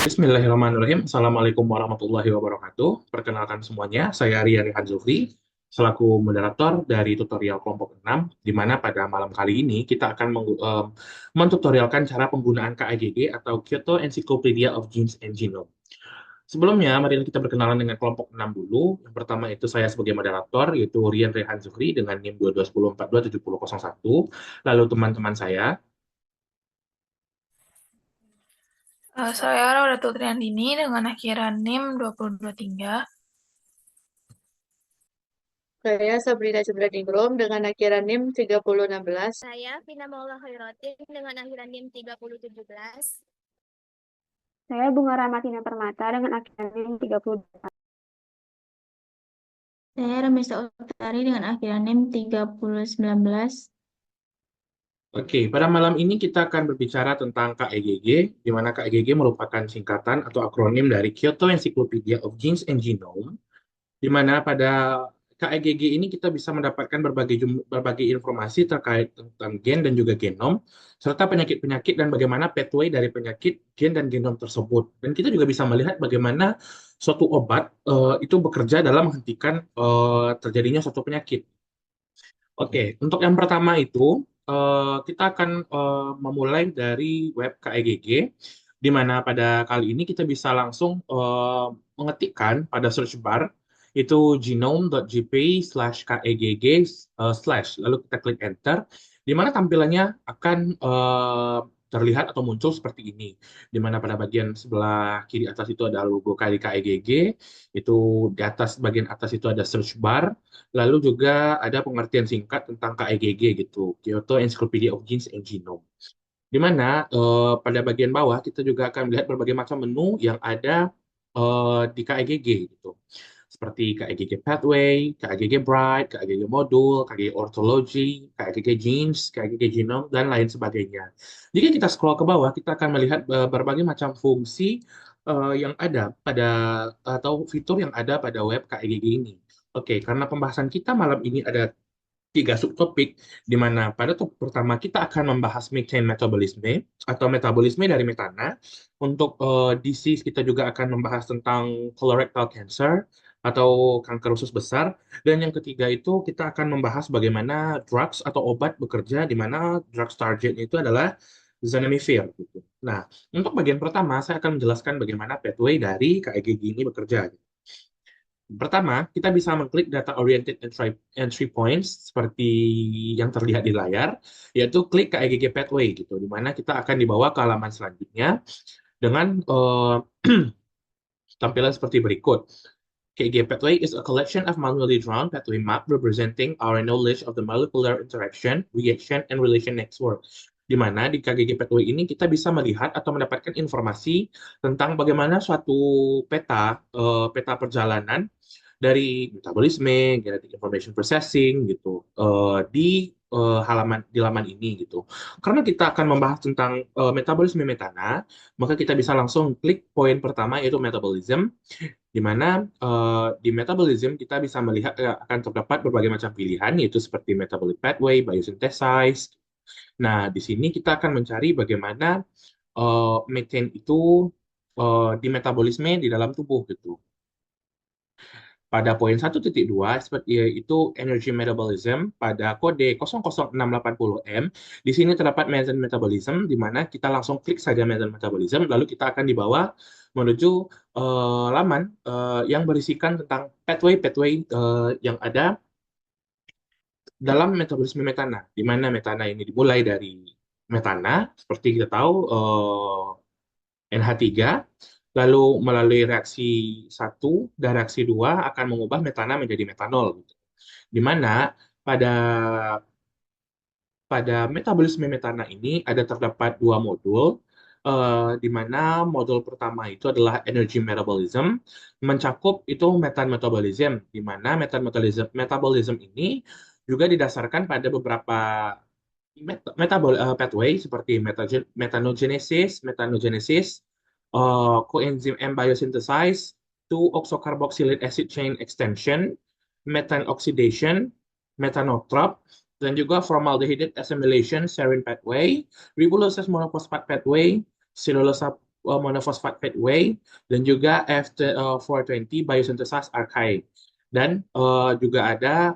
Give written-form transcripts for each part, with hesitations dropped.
Bismillahirrahmanirrahim. Assalamualaikum warahmatullahi wabarakatuh. Perkenalkan semuanya, saya Rian Hanzufri, selaku moderator dari tutorial kelompok 6, di mana pada malam kali ini kita akan mentutorialkan cara penggunaan KIGG atau Kyoto Encyclopedia of Genes and Genome. Sebelumnya, mari kita berkenalan dengan kelompok 6 dulu. Yang pertama itu saya sebagai moderator, yaitu Rian Rehan Zuhri dengan NIM 2210427001. Lalu teman-teman saya. Saya Raudatul Triandini dengan akhiran NIM 2023. Saya Sabrina Jebradingrum dengan akhiran NIM 3016. Saya Vina Maula Khairotin dengan akhiran NIM 3017. Saya Bunga Ramatina Permata dengan akhiran NIM 38. Saya Ramesa Utari dengan akhiran NIM 3019. Oke, pada malam ini kita akan berbicara tentang KEGG, di mana KEGG merupakan singkatan atau akronim dari Kyoto Encyclopedia of Genes and Genome, di mana pada KEGG ini kita bisa mendapatkan berbagai informasi terkait tentang gen dan juga genom, serta penyakit-penyakit dan bagaimana pathway dari penyakit gen dan genom tersebut. Dan kita juga bisa melihat bagaimana suatu obat itu bekerja dalam menghentikan terjadinya suatu penyakit. Oke, untuk yang pertama itu kita akan memulai dari web KEGG, di mana pada kali ini kita bisa langsung mengetikkan pada search bar itu genome.gp/kegg lalu kita klik enter, di mana tampilannya akan terlihat atau muncul seperti ini, di mana pada bagian sebelah kiri atas itu ada logo kali KEGG, itu di atas bagian atas itu ada search bar. Lalu juga ada pengertian singkat tentang KEGG gitu, Kyoto Encyclopedia of Genes and Genome. Di mana pada bagian bawah kita juga akan melihat berbagai macam menu yang ada di KEGG gitu. Seperti KEGG Pathway, KEGG Bright, KEGG Modul, KEGG Orthology, KEGG Genes, KEGG Genome, dan lain sebagainya. Jika kita scroll ke bawah, kita akan melihat berbagai macam fungsi yang ada pada atau fitur yang ada pada web KEGG ini. Oke, karena pembahasan kita malam ini ada tiga subtopik, di mana pada topik pertama kita akan membahas methane metabolisme atau metabolisme dari metana. Untuk disease kita juga akan membahas tentang colorectal cancer atau kanker usus besar. Dan yang ketiga itu kita akan membahas bagaimana drugs atau obat bekerja, di mana drugs target itu adalah zanamivir gitu. Nah, untuk bagian pertama saya akan menjelaskan bagaimana pathway dari KEGG ini bekerja. Pertama, kita bisa mengklik data oriented entry points seperti yang terlihat di layar, yaitu klik KEGG Pathway gitu, di mana kita akan dibawa ke halaman selanjutnya dengan tampilan seperti berikut. KEGG Pathway is a collection of manually drawn pathway map representing our knowledge of the molecular interaction, reaction, and relation network. Di mana di KGG Pathway ini kita bisa melihat atau mendapatkan informasi tentang bagaimana suatu peta perjalanan dari metabolisme, genetic information processing gitu di halaman ini gitu. Karena kita akan membahas tentang metabolisme metana, maka kita bisa langsung klik poin pertama yaitu metabolism, di mana di metabolism kita bisa melihat akan terdapat berbagai macam pilihan yaitu seperti metabolic pathway, biosynthesis. Nah, di sini kita akan mencari bagaimana methane itu di metabolisme di dalam tubuh gitu. Pada poin 1.2 seperti itu energy metabolism pada kode 00680M, di sini terdapat methane metabolism, di mana kita langsung klik saja methane metabolism, lalu kita akan dibawa menuju laman yang berisikan tentang pathway-pathway yang ada dalam metabolisme metana, di mana metana ini dimulai dari metana, seperti kita tahu NH3, lalu melalui reaksi 1 dan reaksi 2 akan mengubah metana menjadi metanol. Gitu. Di mana pada pada metabolisme metana ini ada terdapat dua modul, di mana modul pertama itu adalah energy metabolism, mencakup itu methane metabolism, di mana methane metabolism ini juga didasarkan pada beberapa pathway seperti metanogenesis, coenzyme M biosynthesis, 2-oxocarboxylate acid chain extension, methane oxidation, metanotrop, dan juga formaldehyde assimilation serine pathway, ribulose monophosphate pathway, cellulose monophosphate pathway, dan juga F420 biosynthesis archive. Dan juga ada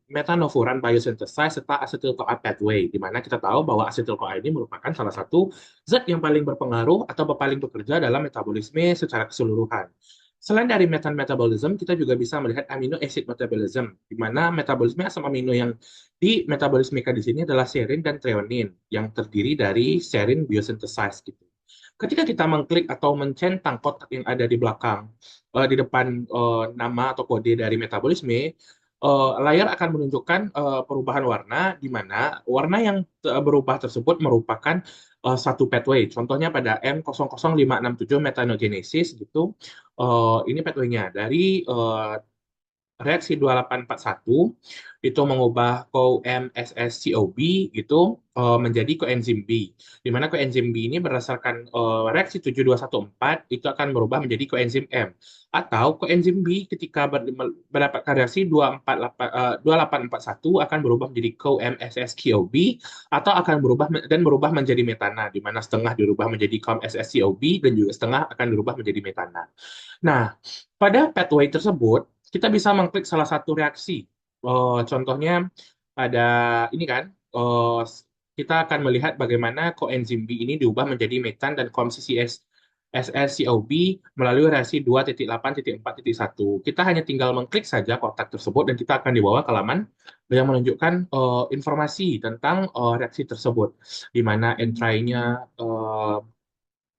metanofuran biosynthesis serta acetyl-CoA pathway, di mana kita tahu bahwa acetyl-CoA ini merupakan salah satu zat yang paling berpengaruh atau paling bekerja dalam metabolisme secara keseluruhan. Selain dari methane metabolism, kita juga bisa melihat amino acid metabolism, di mana metabolisme asam amino yang di metabolismika di sini adalah serin dan threonine, yang terdiri dari serin biosynthesis gitu. Ketika kita mengklik atau mencentang kotak yang ada di belakang, di depan nama atau kode dari metabolisme, layar akan menunjukkan perubahan warna, di mana warna yang berubah tersebut merupakan satu pathway. Contohnya pada M00567 metanogenesis gitu, ini pathway-nya dari reaksi 2841 itu mengubah CoMSSCOB itu menjadi coenzim B, di mana coenzim B ini berdasarkan reaksi 7214 itu akan berubah menjadi coenzim M, atau coenzim B ketika mendapatkan reaksi 2841 akan berubah menjadi CoMSSCOB, atau akan berubah menjadi metana, di mana setengah dirubah menjadi CoMSSCOB dan juga setengah akan dirubah menjadi metana. Nah, pada pathway tersebut kita bisa mengklik salah satu reaksi. Contohnya pada ini kan, kita akan melihat bagaimana coenzim B ini diubah menjadi metan dan SSCOB melalui reaksi 2.8.4.1. Kita hanya tinggal mengklik saja kotak tersebut dan kita akan dibawa ke halaman yang menunjukkan informasi tentang reaksi tersebut, di mana entry-nya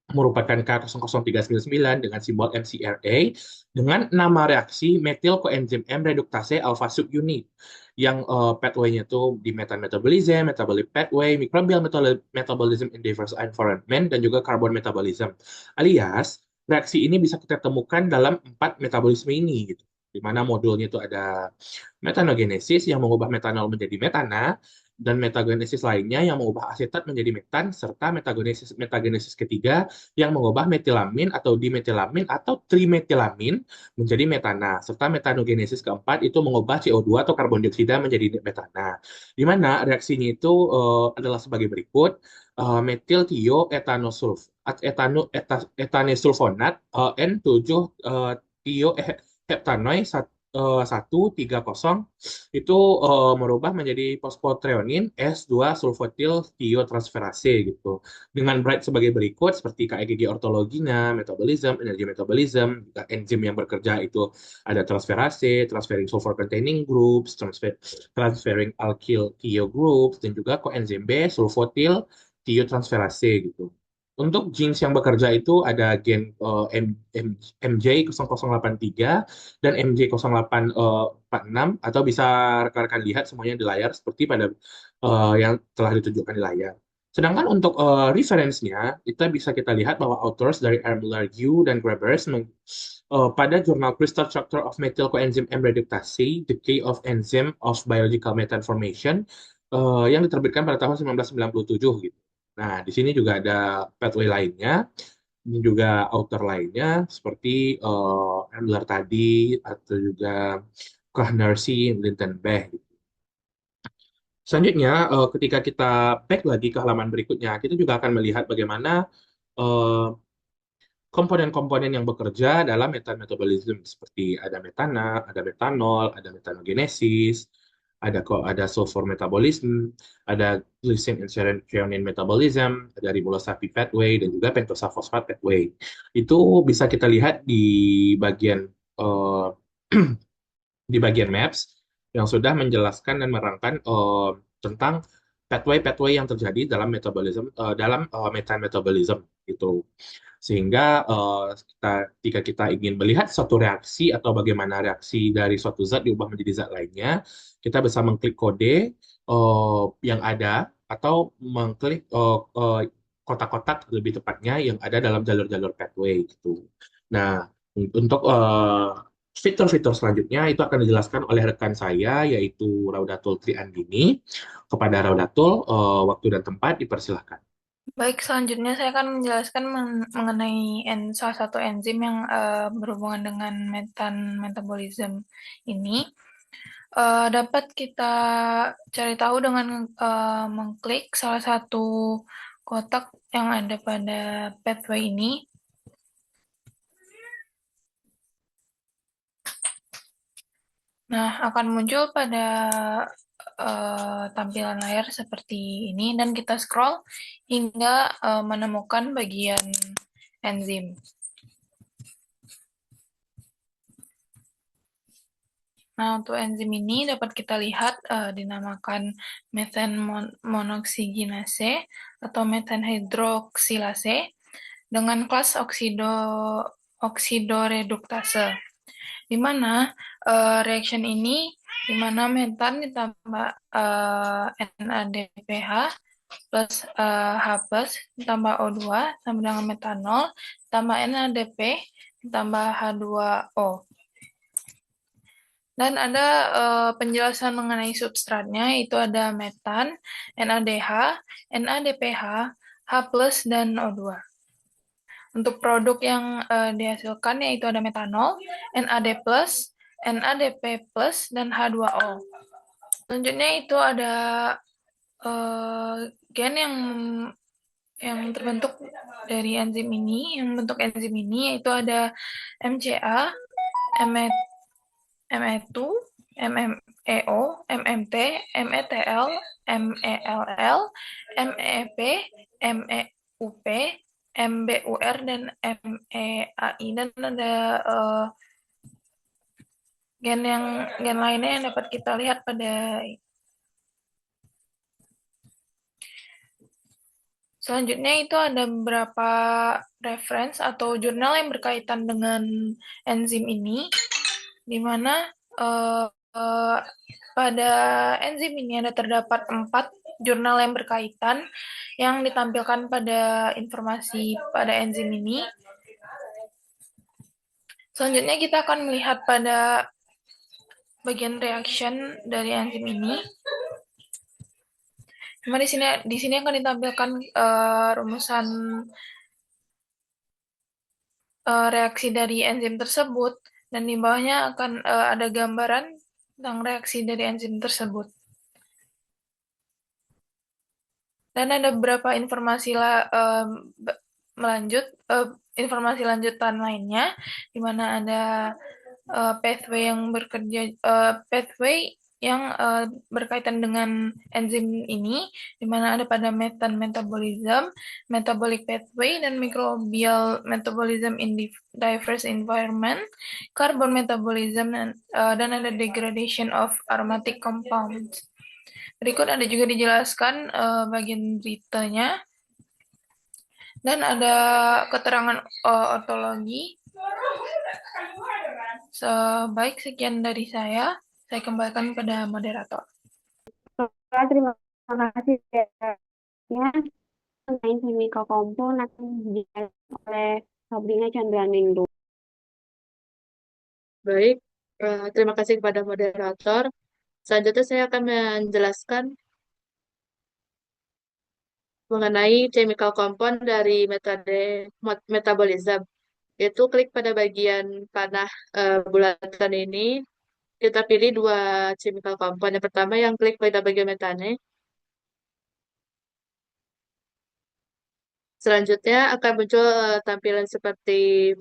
merupakan K00399 dengan simbol MCRA dengan nama reaksi metil coenzim M reduktase alpha subunit, yang pathway-nya itu di methane metabolism, metabolic pathway, microbial metabolism in diverse environment, dan juga carbon metabolism. Alias, reaksi ini bisa kita temukan dalam 4 metabolisme ini gitu. Di mana modulnya itu ada metanogenesis yang mengubah metanol menjadi metana, dan metagenesis lainnya yang mengubah asetat menjadi metan, serta metagenesis ketiga yang mengubah metilamin atau dimetilamin atau trimetilamin menjadi metana, serta metanogenesis keempat itu mengubah CO2 atau karbon dioksida menjadi metana. Di mana reaksinya itu adalah sebagai berikut: metil tio etanesulfonat N7 tio heptanoid 130 itu merubah menjadi fosfotrionin S2 sulfotil tiotransferase gitu. Dengan bright sebagai berikut seperti KEGG ortologinya, metabolism, energi metabolism, enzim yang bekerja itu ada transferase, transferring sulfur containing groups, transferring alkyl tio groups, dan juga coenzim B sulfotil tiotransferase gitu. Untuk genes yang bekerja itu ada gen MJ0083 dan MJ0846, atau bisa rekan-rekan lihat semuanya di layar seperti pada yang telah ditunjukkan di layar. Sedangkan untuk reference-nya, kita lihat bahwa authors dari Ermler, Yu, dan Grabers pada jurnal Crystal Structure of Methyl Coenzyme M Reductase, Decay of Enzyme of Biological Methane Formation, yang diterbitkan pada tahun 1997 gitu. Nah, di sini juga ada pathway lainnya, ini juga author lainnya seperti Ambler tadi, atau juga Kahnersi, Lindenberg. Selanjutnya, ketika kita back lagi ke halaman berikutnya, kita juga akan melihat bagaimana komponen-komponen yang bekerja dalam methane metabolism, seperti ada metana, ada metanol, ada metanogenesis, ada sulfur metabolism, ada glycine and threonine metabolism, ada ribosylphosphate pathway, dan juga pentosa phosphate pathway. Itu bisa kita lihat di bagian maps yang sudah menjelaskan dan menerangkan tentang pathway-pathway yang terjadi dalam metabolism, dalam methane metabolism itu. Sehingga ketika kita ingin melihat suatu reaksi atau bagaimana reaksi dari suatu zat diubah menjadi zat lainnya, kita bisa mengklik kode yang ada, atau mengklik kotak-kotak lebih tepatnya yang ada dalam jalur-jalur pathway gitu. Nah, untuk fitur-fitur selanjutnya itu akan dijelaskan oleh rekan saya, yaitu Raudatul Triandini. Kepada Raudatul, waktu dan tempat dipersilahkan. Baik, selanjutnya saya akan menjelaskan mengenai salah satu enzim yang berhubungan dengan metabolism ini. Dapat kita cari tahu dengan mengklik salah satu kotak yang ada pada pathway ini. Nah, akan muncul pada tampilan layar seperti ini dan kita scroll hingga menemukan bagian enzim. Nah, untuk enzim ini dapat kita lihat dinamakan methane monoksigenase atau methane hidroksilase dengan kelas oksidoreduktase, di mana reaction ini di mana metan ditambah NADPH plus H plus ditambah O2 sama dengan metanol ditambah NADP ditambah H2O. Dan ada penjelasan mengenai substratnya, itu ada metan, NADH, NADPH, H plus, dan O2. Untuk produk yang dihasilkan yaitu ada metanol, NAD plus, NADP plus, dan H2O. Selanjutnya itu ada gen yang terbentuk dari enzim ini, yang bentuk enzim ini yaitu ada MCA, ME2, MMEO, MMT, METL, MELL, MEP, MEUP, MBUR, dan MEAI. Dan ada gen lainnya yang dapat kita lihat pada selanjutnya itu ada beberapa reference atau jurnal yang berkaitan dengan enzim ini, di mana pada enzim ini ada terdapat 4 jurnal yang berkaitan yang ditampilkan pada informasi pada enzim ini. Selanjutnya kita akan melihat pada bagian reaction dari enzim ini. Cuma di sini akan ditampilkan rumusan reaksi dari enzim tersebut, dan di bawahnya akan ada gambaran tentang reaksi dari enzim tersebut. Dan ada beberapa informasi informasi lanjutan lainnya, di mana ada pathway yang berkaitan dengan enzim ini, di mana ada pada metan metabolism, metabolic pathway, dan microbial metabolism in diverse environment, carbon metabolism, dan ada degradation of aromatic compounds. Berikut ada juga dijelaskan bagian beritanya, dan ada keterangan ortologi. Baik, sekian dari saya. Saya kembalikan pada moderator. Terima kasih ya. Mengenai chemical compound akan dijelaskan oleh Sabrina Chandraningrum. Baik, terima kasih kepada moderator. Selanjutnya saya akan menjelaskan mengenai chemical compound dari metode metabolism. Yaitu klik pada bagian panah bulatan ini, kita pilih 2 chemical compound. Yang pertama yang klik pada bagian metane. Selanjutnya akan muncul tampilan seperti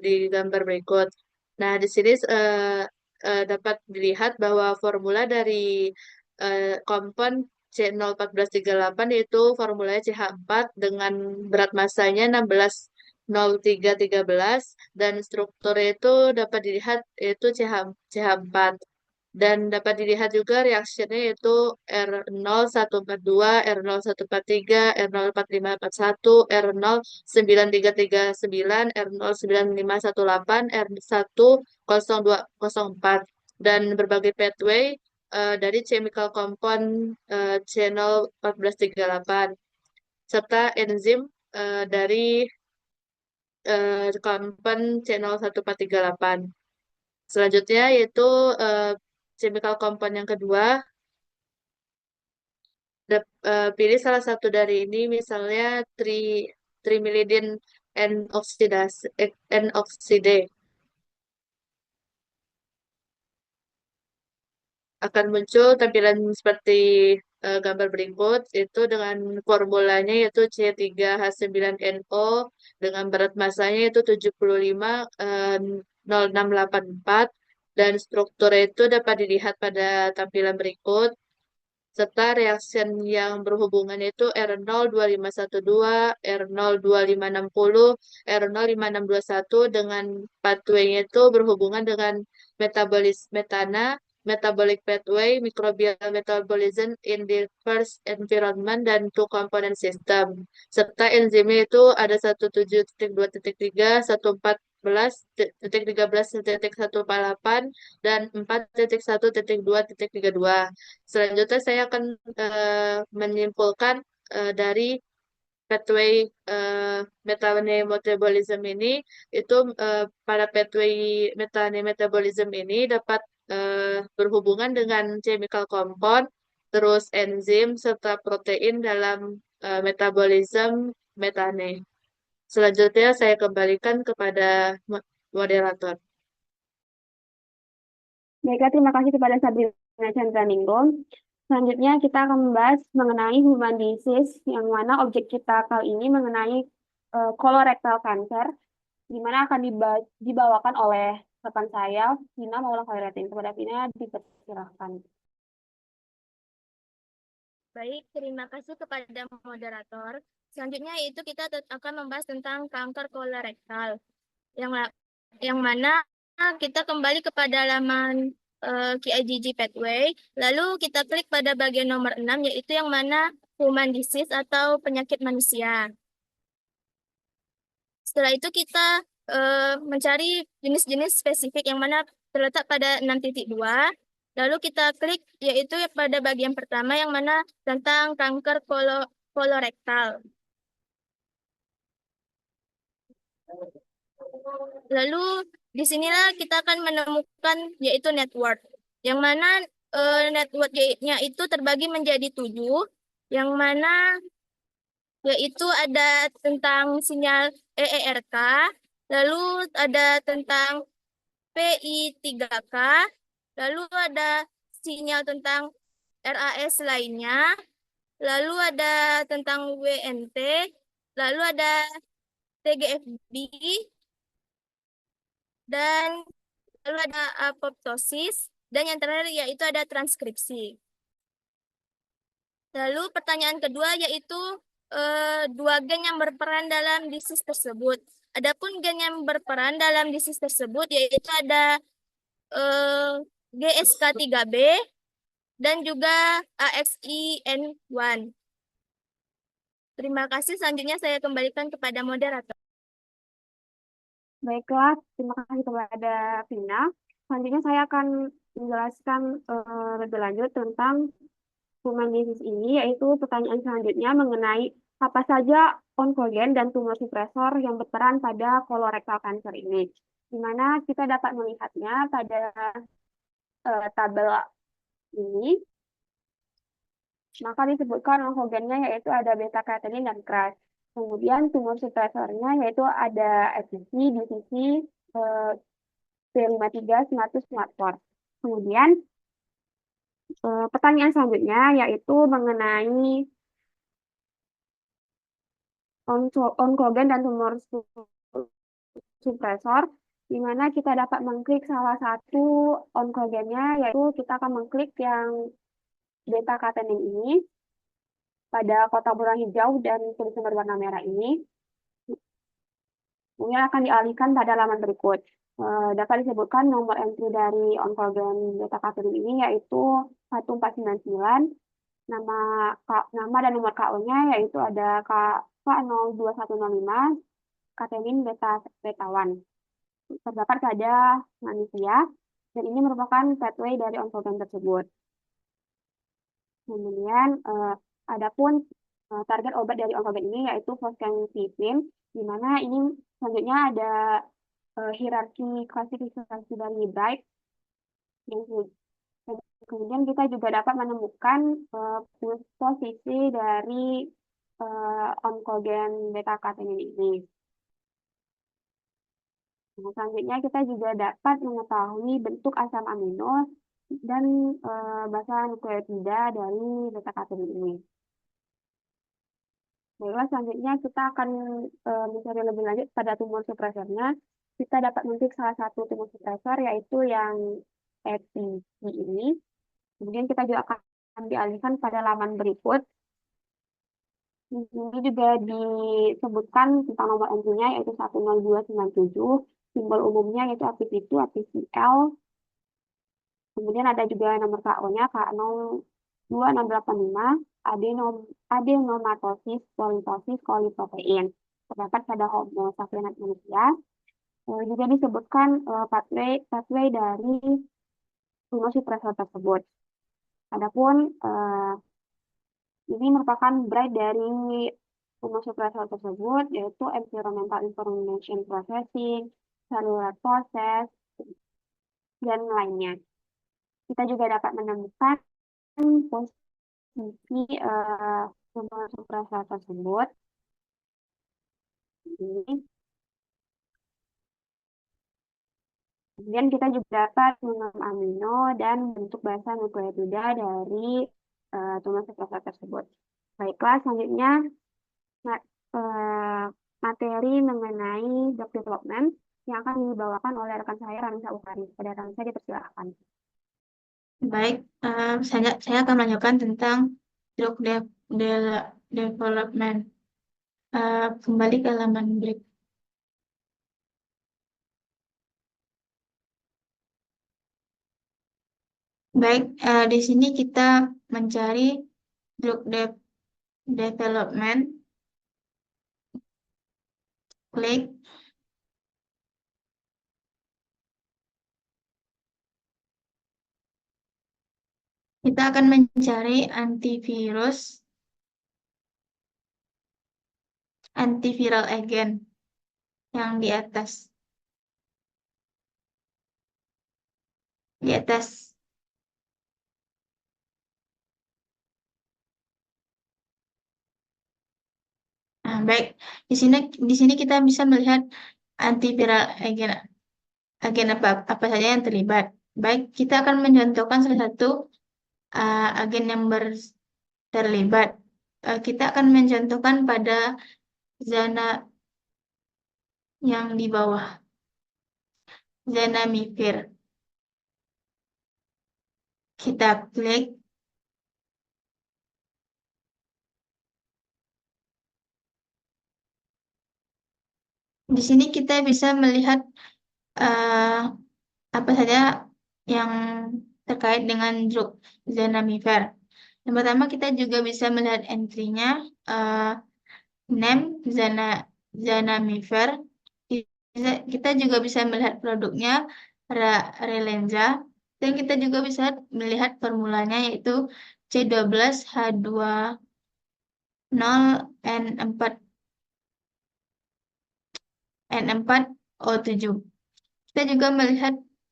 di gambar berikut. Nah, di sini dapat dilihat bahwa formula dari kompon C01438 yaitu formulanya CH4 dengan berat masanya 16,0313 dan strukturnya itu dapat dilihat yaitu CH4. Dan dapat dilihat juga reaksinya yaitu R0142, R0143, R04541, R09339, R09518, R10204, dan berbagai pathway dari chemical compound channel 1438, serta enzim dari compound channel 1438. Selanjutnya yaitu chemical compound yang kedua, pilih salah satu dari ini, misalnya trimethylidine N-oxide. Akan muncul tampilan seperti gambar berikut, itu dengan formulanya yaitu C3H9NO dengan berat masanya yaitu 75,0684 dan strukturnya itu dapat dilihat pada tampilan berikut, serta reaction yang berhubungan itu R02512, R02560, R05621 dengan pathway-nya itu berhubungan dengan metabolis metana, metabolic pathway, microbial metabolism in diverse environment, dan two component system. Serta enzimnya itu ada 17.2.3, 114.13.148, dan 4.1.2.32. Selanjutnya saya akan menyimpulkan dari pathway methane metabolism ini itu pada pathway methane metabolism ini dapat berhubungan dengan chemical compound, terus enzim serta protein dalam metabolism methane. Selanjutnya saya kembalikan kepada moderator. Baiklah, terima kasih kepada Sabrina Chandraninggo. Selanjutnya kita akan membahas mengenai human disease, yang mana objek kita kali ini mengenai colorectal cancer, di mana akan dibawakan oleh rekan saya, Vina Maula Khairatin. Kepada Vina, dipersilahkan. Baik, terima kasih kepada moderator. Selanjutnya itu kita akan membahas tentang kanker kolorektal. Yang mana kita kembali kepada laman KIGG Pathway, lalu kita klik pada bagian nomor 6, yaitu yang mana human disease atau penyakit manusia. Setelah itu kita mencari jenis-jenis spesifik yang mana terletak pada 6.2. Lalu kita klik yaitu pada bagian pertama yang mana tentang kanker kolorektal. Lalu disinilah kita akan menemukan yaitu network, yang mana network-nya itu terbagi menjadi 7, yang mana yaitu ada tentang sinyal EERK, lalu ada tentang PI3K, lalu ada sinyal tentang RAS lainnya, lalu ada tentang WNT, lalu ada TGFB, dan lalu ada apoptosis, dan yang terakhir yaitu ada transkripsi. Lalu pertanyaan kedua yaitu 2 gen yang berperan dalam disease tersebut. Adapun gen yang berperan dalam disease tersebut yaitu ada GSK3B dan juga AXIN1. Terima kasih. Selanjutnya saya kembalikan kepada moderator. Baiklah, terima kasih kepada Vina. Selanjutnya saya akan menjelaskan lebih lanjut tentang human disease ini, yaitu pertanyaan selanjutnya mengenai apa saja onkogen dan tumor supresor yang berperan pada colorectal cancer ini. Di mana kita dapat melihatnya pada tabel ini, maka disebutkan onkogennya yaitu ada beta-catenin dan KRAS. Kemudian tumor supresornya yaitu ada FCC, DCC, P53, SMARTUS, SMART4. Kemudian pertanyaan selanjutnya yaitu mengenai onkogen dan tumor supresor, di mana kita dapat mengklik salah satu onkogennya, yaitu kita akan mengklik yang beta-catenin ini pada kotak berwarna hijau dan tulisan berwarna merah ini. Kemudian akan dialihkan pada halaman berikut. Dapat disebutkan nomor entry dari onkogen beta-catenin ini yaitu 1499. Nama dan nomor KO-nya yaitu ada K02105, catenin beta-1. Terdapat pada manusia, dan ini merupakan pathway dari onkogen tersebut. Kemudian, adapun target obat dari onkogen ini yaitu foskenifin, di mana ini selanjutnya ada hierarki klasifikasi dari Bright. Kemudian kita juga dapat menemukan posisi dari onkogen beta-catenin ini. Nah, selanjutnya kita juga dapat mengetahui bentuk asam amino dan basa nukleotida dari beta-catenin ini. Baiklah, selanjutnya kita akan mencari lebih lanjut pada tumor supresornya, kita dapat menklik salah satu tumor suppressor yaitu yang EPI ini. Kemudian kita juga akan dialihkan pada laman berikut. Di sini juga disebutkan tentang nomor entry-nya yaitu 10297, simbol umumnya yaitu APP2, APCL. Kemudian ada juga nomor KO-nya K02685, adenomatosis politosis koliprotein. Terdapat pada Homo sapiens manusia. Juga disebutkan pathway dari imunosupresor tersebut. Adapun ini merupakan bright dari imunosupresor tersebut, yaitu environmental information processing, cellular process, dan lainnya. Kita juga dapat menemukan posisi imunosupresor tersebut. Ini. Kemudian kita juga dapat mengenal amino dan bentuk basa nukleotida dari tumor suppressor tersebut. Baiklah, selanjutnya materi mengenai drug development yang akan dibawakan oleh rekan saya Ramisa Ukari. Pada Ramisa dipersilakan. Baik, saya akan melanjutkan tentang drug development. Kembali ke halaman berikut. Baik, di sini kita mencari drug development. Klik. Kita akan mencari antiviral agent yang di atas. Di atas. Nah, baik. Di sini kita bisa melihat antiviral agen apa saja yang terlibat. Baik, kita akan mencontohkan salah satu agen yang terlibat. Kita akan mencontohkan pada zona yang di bawah, zanamivir. Kita klik. Di sini kita bisa melihat apa saja yang terkait dengan drug zanamivir. Yang pertama kita juga bisa melihat entry-nya, name zanamivir. Kita juga bisa melihat produknya Relenza, dan kita juga bisa melihat formulanya yaitu C12H20N4O7.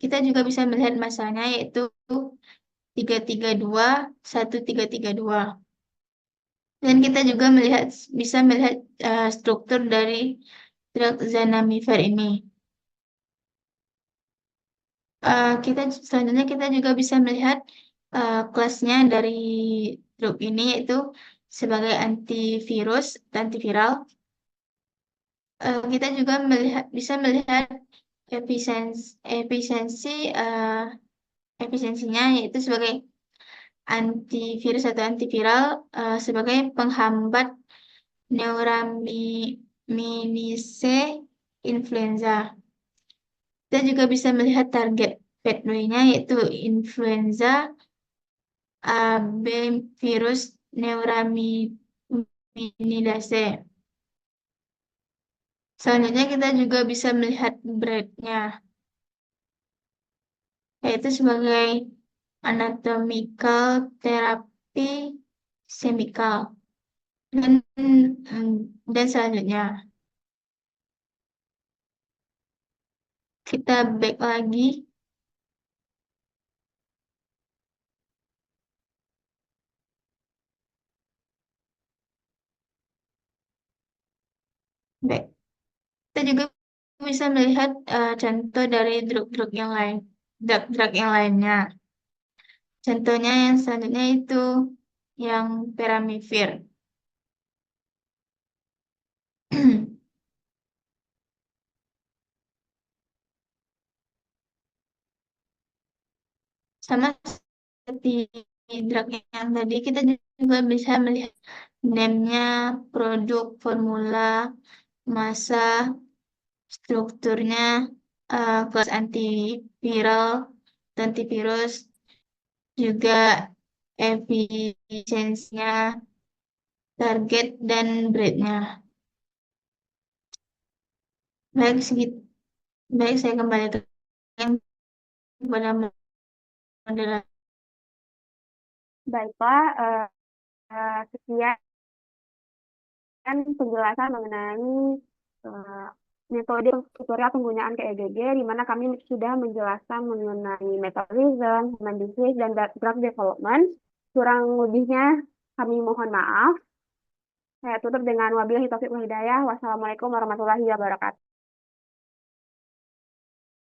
Kita juga bisa melihat masanya yaitu 3321332. Dan kita juga bisa melihat struktur dari drug zanamivir ini. Selanjutnya kita juga bisa melihat kelasnya dari drug ini yaitu sebagai antivirus dan antiviral. Kita juga bisa melihat efisiensinya yaitu sebagai antivirus atau antiviral, sebagai penghambat neuraminidase influenza. Kita juga bisa melihat target pathway-nya yaitu influenza B virus neuraminidase. Selanjutnya kita juga bisa melihat breadth-nya, yaitu sebagai anatomical therapy chemical. Dan selanjutnya kita back lagi. Baik. Kita juga bisa melihat contoh dari drug yang lain, drug yang lainnya. Contohnya yang selanjutnya itu yang peramivir. sama seperti drug yang tadi, kita juga bisa melihat name-nya, produk, formula, masa, strukturnya, kelas antiviral, dan antivirus, juga efisiensinya, target, dan breadnya. Baik, baik, saya kembali kepada moderator. Baiklah, sekian penjelasan mengenai eh, metode tutorial penggunaan KEGG, di mana kami sudah menjelaskan mengenai metabolism, human disease, dan drug development. Kurang lebihnya kami mohon maaf. Saya tutup dengan wabillahi taufiq wal hidayah. Wassalamualaikum warahmatullahi wabarakatuh.